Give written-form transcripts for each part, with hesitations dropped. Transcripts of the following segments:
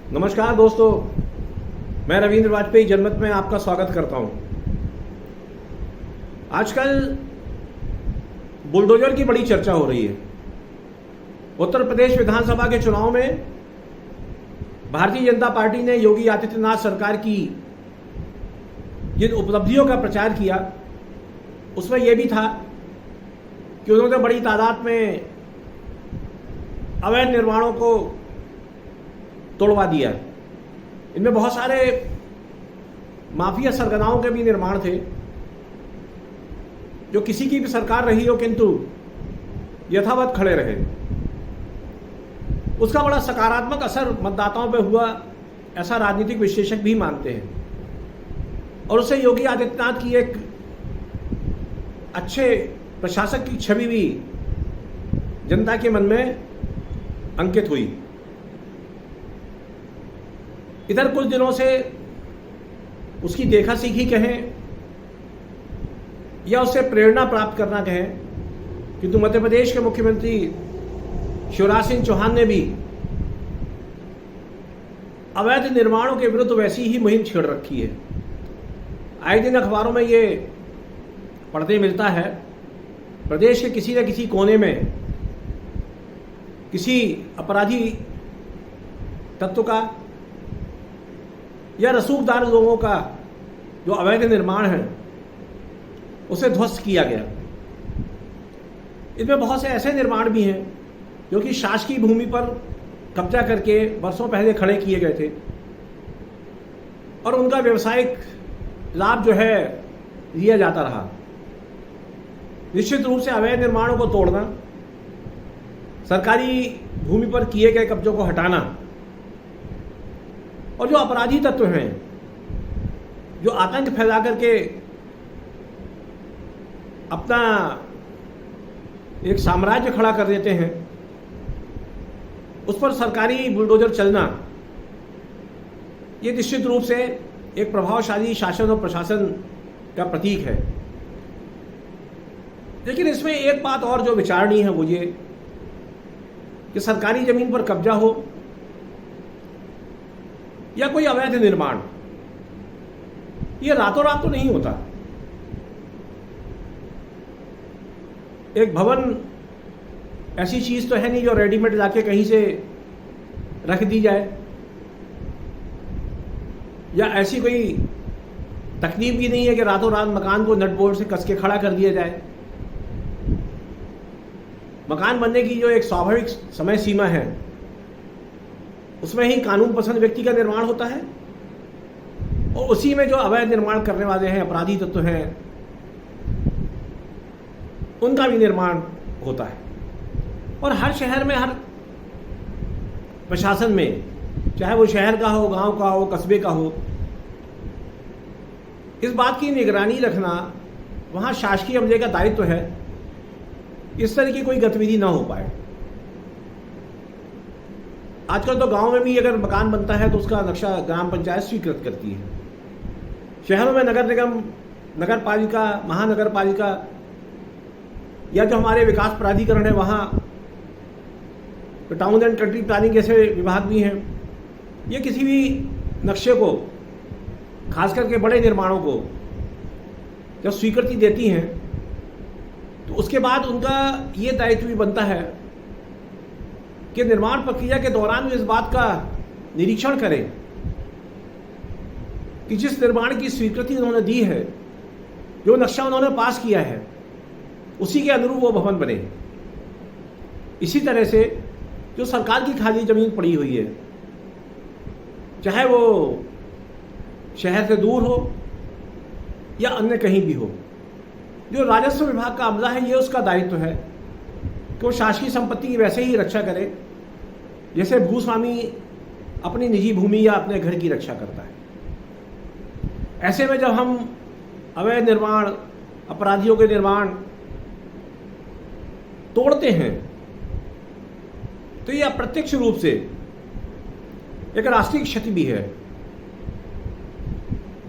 नमस्कार दोस्तों, मैं रविंद्र वाजपेयी जनमत में आपका स्वागत करता हूं। आजकल बुलडोजर की बड़ी चर्चा हो रही है। उत्तर प्रदेश विधानसभा के चुनाव में भारतीय जनता पार्टी ने योगी आदित्यनाथ सरकार की जिन उपलब्धियों का प्रचार किया उसमें यह भी था कि उन्होंने बड़ी तादाद में अवैध निर्माणों को तोड़वा दिया। इनमें बहुत सारे माफिया सरगनाओं के भी निर्माण थे जो किसी की भी सरकार रही हो किंतु यथावत खड़े रहे। उसका बड़ा सकारात्मक असर मतदाताओं पर हुआ, ऐसा राजनीतिक विश्लेषक भी मानते हैं। और उससे योगी आदित्यनाथ की एक अच्छे प्रशासक की छवि भी जनता के मन में अंकित हुई। इधर कुछ दिनों से उसकी देखा सीखी कहें या उससे प्रेरणा प्राप्त करना कहें, किंतु मध्य प्रदेश के मुख्यमंत्री शिवराज सिंह चौहान ने भी अवैध निर्माणों के विरुद्ध वैसी ही मुहिम छेड़ रखी है। आए दिन अखबारों में ये पढ़ते मिलता है, प्रदेश के किसी न किसी कोने में किसी अपराधी तत्व का या रसूखदार लोगों का जो अवैध निर्माण है उसे ध्वस्त किया गया। इसमें बहुत से ऐसे निर्माण भी हैं जो कि शासकीय भूमि पर कब्जा करके वर्षों पहले खड़े किए गए थे और उनका व्यवसायिक लाभ जो है लिया जाता रहा। निश्चित रूप से अवैध निर्माणों को तोड़ना, सरकारी भूमि पर किए गए कब्जों को हटाना और जो अपराधी तत्व हैं जो आतंक फैला करके अपना एक साम्राज्य खड़ा कर देते हैं, उस पर सरकारी बुलडोजर चलना, ये निश्चित रूप से एक प्रभावशाली शासन और प्रशासन का प्रतीक है। लेकिन इसमें एक बात और जो विचारणीय है वो ये कि सरकारी जमीन पर कब्जा हो या कोई अवैध निर्माण, ये रातों रात तो नहीं होता। एक भवन ऐसी चीज तो है नहीं जो रेडीमेड लाके कहीं से रख दी जाए, या ऐसी कोई तकनीक भी नहीं है कि रातों रात मकान को नट बोल्ट से कस के खड़ा कर दिया जाए। मकान बनने की जो एक स्वाभाविक समय सीमा है उसमें ही कानून पसंद व्यक्ति का निर्माण होता है और उसी में जो अवैध निर्माण करने वाले हैं, अपराधी तत्व हैं, उनका भी निर्माण होता है। और हर शहर में, हर प्रशासन में, चाहे वो शहर का हो, गांव का हो, कस्बे का हो, इस बात की निगरानी रखना वहां शासकीय अमले का दायित्व है, इस तरह की कोई गतिविधि ना हो पाए। आजकल तो गांव में भी अगर मकान बनता है तो उसका नक्शा ग्राम पंचायत स्वीकृत करती है। शहरों में नगर निगम, नगर पालिका, महानगर पालिका या जो हमारे विकास प्राधिकरण है वहाँ टाउन एंड कंट्री प्लानिंग जैसे विभाग भी हैं, ये किसी भी नक्शे को, खास करके बड़े निर्माणों को जब स्वीकृति देती हैं तो उसके बाद उनका ये दायित्व भी बनता है कि निर्माण प्रक्रिया के दौरान इस बात का निरीक्षण करें कि जिस निर्माण की स्वीकृति उन्होंने दी है, जो नक्शा उन्होंने पास किया है, उसी के अनुरूप वो भवन बने। इसी तरह से जो सरकार की खाली जमीन पड़ी हुई है, चाहे वो शहर से दूर हो या अन्य कहीं भी हो, जो राजस्व विभाग का अमला है, ये उसका दायित्व है कि वो शासकीय संपत्ति की वैसे ही रक्षा करे जैसे भूस्वामी अपनी निजी भूमि या अपने घर की रक्षा करता है। ऐसे में जब हम अवैध निर्माण, अपराधियों के निर्माण तोड़ते हैं तो ये अप्रत्यक्ष रूप से एक राष्ट्रीय क्षति भी है।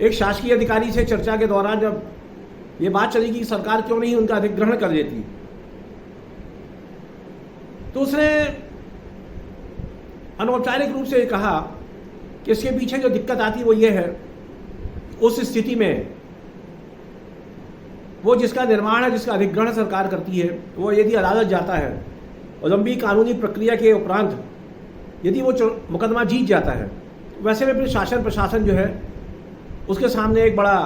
एक शासकीय अधिकारी से चर्चा के दौरान जब ये बात चली कि सरकार क्यों नहीं उनका अधिग्रहण कर देती, तो उसने अनौपचारिक रूप से कहा कि इसके पीछे जो दिक्कत आती है वो ये है, उस स्थिति में वो जिसका निर्माण है, जिसका अधिग्रहण सरकार करती है, वो यदि अदालत जाता है और लंबी कानूनी प्रक्रिया के उपरांत यदि वो मुकदमा जीत जाता है, वैसे में फिर शासन प्रशासन जो है उसके सामने एक बड़ा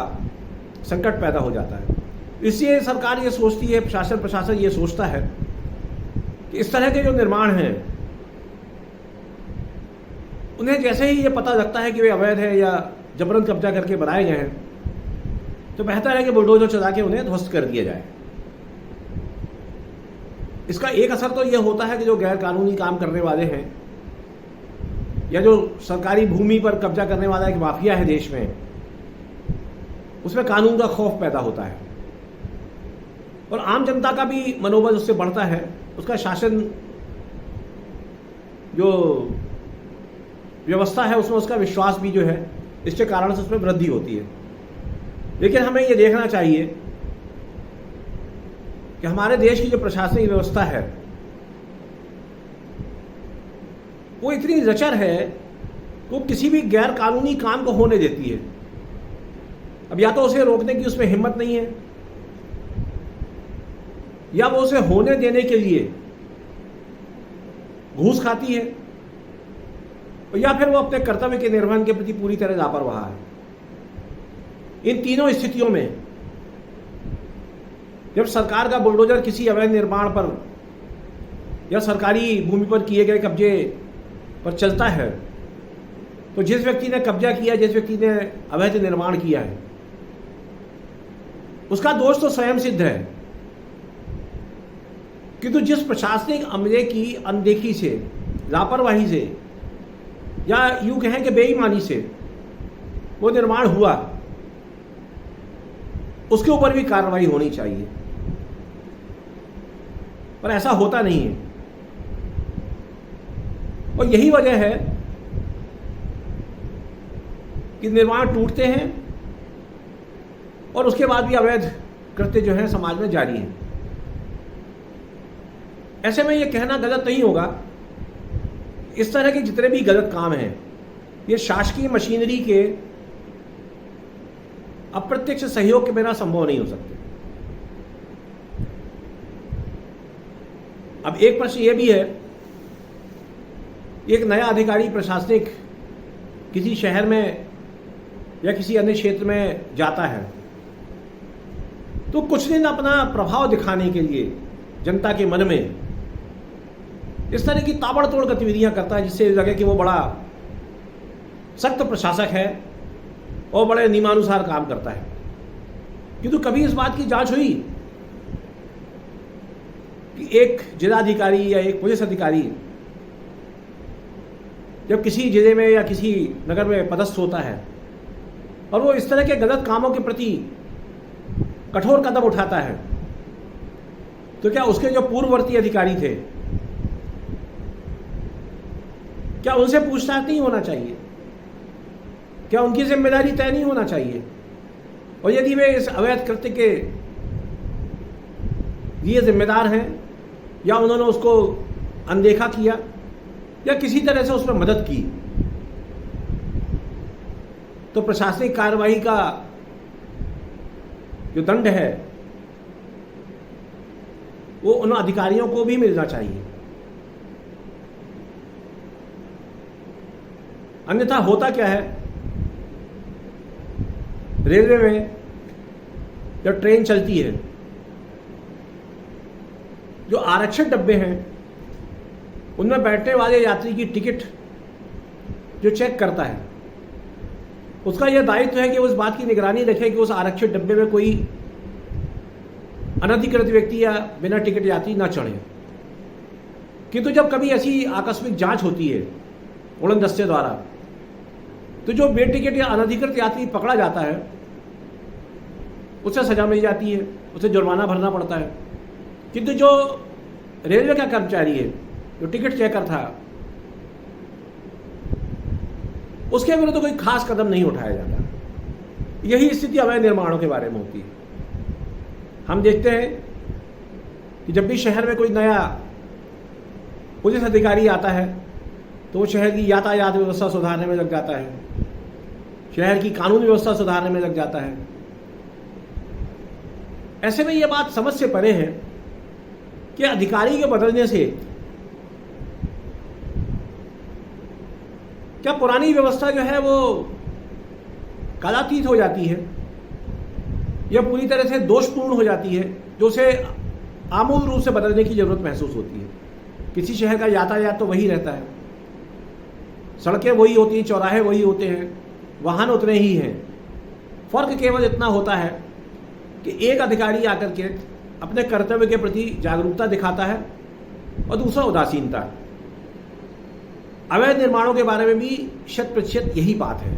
संकट पैदा हो जाता है। इसलिए सरकार ये सोचती है, शासन प्रशासन ये सोचता है कि इस तरह के जो निर्माण हैं उन्हें जैसे ही ये पता लगता है कि वे अवैध है या जबरन कब्जा करके बनाए गए हैं, तो बेहतर है कि बुलडोजर चला के उन्हें ध्वस्त कर दिया जाए। इसका एक असर तो यह होता है कि जो गैर कानूनी काम करने वाले हैं या जो सरकारी भूमि पर कब्जा करने वाला एक माफिया है देश में, उसमें कानून का खौफ पैदा होता है और आम जनता का भी मनोबल उससे बढ़ता है। उसका शासन जो व्यवस्था है उसमें उसका विश्वास भी जो है इसके कारण से उसमें वृद्धि होती है। लेकिन हमें ये देखना चाहिए कि हमारे देश की जो प्रशासनिक व्यवस्था है वो इतनी जचर है, वो किसी भी गैर कानूनी काम को होने देती है। अब या तो उसे रोकने की उसमें हिम्मत नहीं है, या वो उसे होने देने के लिए घूस खाती है, या फिर वो अपने कर्तव्य के निर्वहन के प्रति पूरी तरह लापरवाह है। इन तीनों स्थितियों में जब सरकार का बुलडोजर किसी अवैध निर्माण पर या सरकारी भूमि पर किए गए कब्जे पर चलता है, तो जिस व्यक्ति ने कब्जा किया, जिस व्यक्ति ने अवैध निर्माण किया है, उसका दोष तो स्वयं सिद्ध है, किंतु जिस प्रशासनिक अमले की अनदेखी से, लापरवाही से या यूं कहें कि बेईमानी से वो निर्माण हुआ, उसके ऊपर भी कार्रवाई होनी चाहिए, पर ऐसा होता नहीं है। और यही वजह है कि निर्माण टूटते हैं और उसके बाद भी अवैध कृत्य जो है समाज में जारी है। ऐसे में यह कहना गलत नहीं होगा, इस तरह के जितने भी गलत काम हैं ये शासकीय मशीनरी के अप्रत्यक्ष सहयोग के बिना संभव नहीं हो सकते। अब एक प्रश्न यह भी है, एक नया अधिकारी प्रशासनिक किसी शहर में या किसी अन्य क्षेत्र में जाता है तो कुछ दिन अपना प्रभाव दिखाने के लिए जनता के मन में इस तरह की ताबड़तोड़ गतिविधियां करता है जिससे लगे कि वो बड़ा सख्त प्रशासक है और बड़े नियमानुसार काम करता है। किंतु कभी इस बात की जांच हुई कि एक जिलाधिकारी या एक पुलिस अधिकारी जब किसी जिले में या किसी नगर में पदस्थ होता है और वो इस तरह के गलत कामों के प्रति कठोर कदम उठाता है, तो क्या उसके जो पूर्ववर्ती अधिकारी थे, क्या उनसे पूछताछ नहीं होना चाहिए? क्या उनकी जिम्मेदारी तय नहीं होना चाहिए? और यदि वे इस अवैध कृत्य के लिए जिम्मेदार हैं या उन्होंने उसको अनदेखा किया या किसी तरह से उसमें मदद की, तो प्रशासनिक कार्रवाई का जो दंड है वो उन अधिकारियों को भी मिलना चाहिए। अन्यथा होता क्या है, रेलवे में जब ट्रेन चलती है, जो आरक्षित डब्बे हैं उनमें बैठने वाले यात्री की टिकट जो चेक करता है, उसका यह दायित्व है कि उस बात की निगरानी रखे कि उस आरक्षित डब्बे में कोई अनधिकृत व्यक्ति या बिना टिकट यात्री ना चढ़े। किंतु जब कभी ऐसी आकस्मिक जांच होती है उड़न दस्ते द्वारा, तो जो बेटिकट या अनधिकृत यात्री पकड़ा जाता है उसे सजा मिल जाती है, उसे जुर्माना भरना पड़ता है। किंतु जो रेलवे का कर्मचारी है, जो टिकट चेकर था, उसके विरुद्ध तो कोई खास कदम नहीं उठाया जाता। यही स्थिति अवैध निर्माणों के बारे में होती है। हम देखते हैं कि जब भी शहर में कोई नया पुलिस अधिकारी आता है तो वो शहर की यातायात व्यवस्था सुधारने में लग जाता है, शहर की कानून व्यवस्था सुधारने में लग जाता है। ऐसे में ये बात समझ से परे है कि अधिकारी के बदलने से क्या पुरानी व्यवस्था जो है वो कालातीत हो जाती है या पूरी तरह से दोषपूर्ण हो जाती है, जो उसे आमूल रूप से बदलने की जरूरत महसूस होती है। किसी शहर का यातायात तो वही रहता है, सड़कें वही होती हैं, चौराहे वही होते हैं, वाहन उतने ही हैं। फर्क केवल इतना होता है कि एक अधिकारी आकर के अपने कर्तव्य के प्रति जागरूकता दिखाता है और दूसरा उदासीनता। अवैध निर्माणों के बारे में भी 100% यही बात है।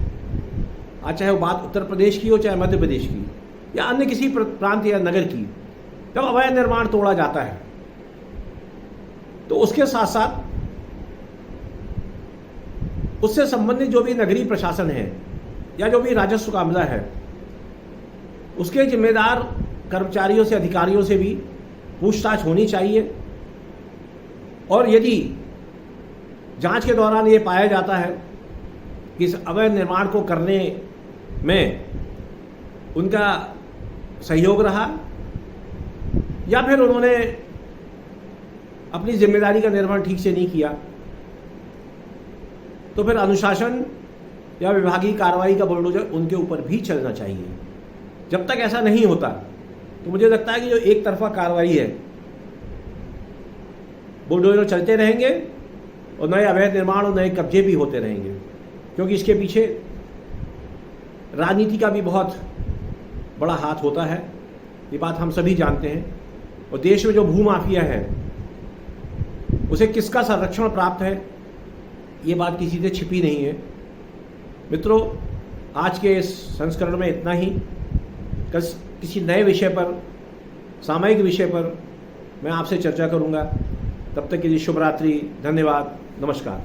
आज चाहे वो बात उत्तर प्रदेश की हो, चाहे मध्य प्रदेश की या अन्य किसी प्रांत या नगर की, जब अवैध निर्माण तोड़ा जाता है तो उसके साथ साथ उससे संबंधित जो भी नगरीय प्रशासन है या जो भी राजस्व का अमला है, उसके जिम्मेदार कर्मचारियों से, अधिकारियों से भी पूछताछ होनी चाहिए। और यदि जांच के दौरान ये पाया जाता है कि इस अवैध निर्माण को करने में उनका सहयोग रहा या फिर उन्होंने अपनी जिम्मेदारी का निर्वहन ठीक से नहीं किया, तो फिर अनुशासन या विभागीय कार्रवाई का बुलडोजर उनके ऊपर भी चलना चाहिए। जब तक ऐसा नहीं होता तो मुझे लगता है कि जो एक तरफा कार्रवाई है, बुलडोजर चलते रहेंगे और नए अवैध निर्माण और नए कब्जे भी होते रहेंगे, क्योंकि इसके पीछे राजनीति का भी बहुत बड़ा हाथ होता है। ये बात हम सभी जानते हैं। और देश में जो भूमाफिया है उसे किसका संरक्षण प्राप्त है, ये बात किसी से छिपी नहीं है। मित्रों, आज के इस संस्करण में इतना ही। किसी नए विषय पर, सामयिक विषय पर मैं आपसे चर्चा करूंगा। तब तक के लिए शुभ रात्रि, धन्यवाद, नमस्कार।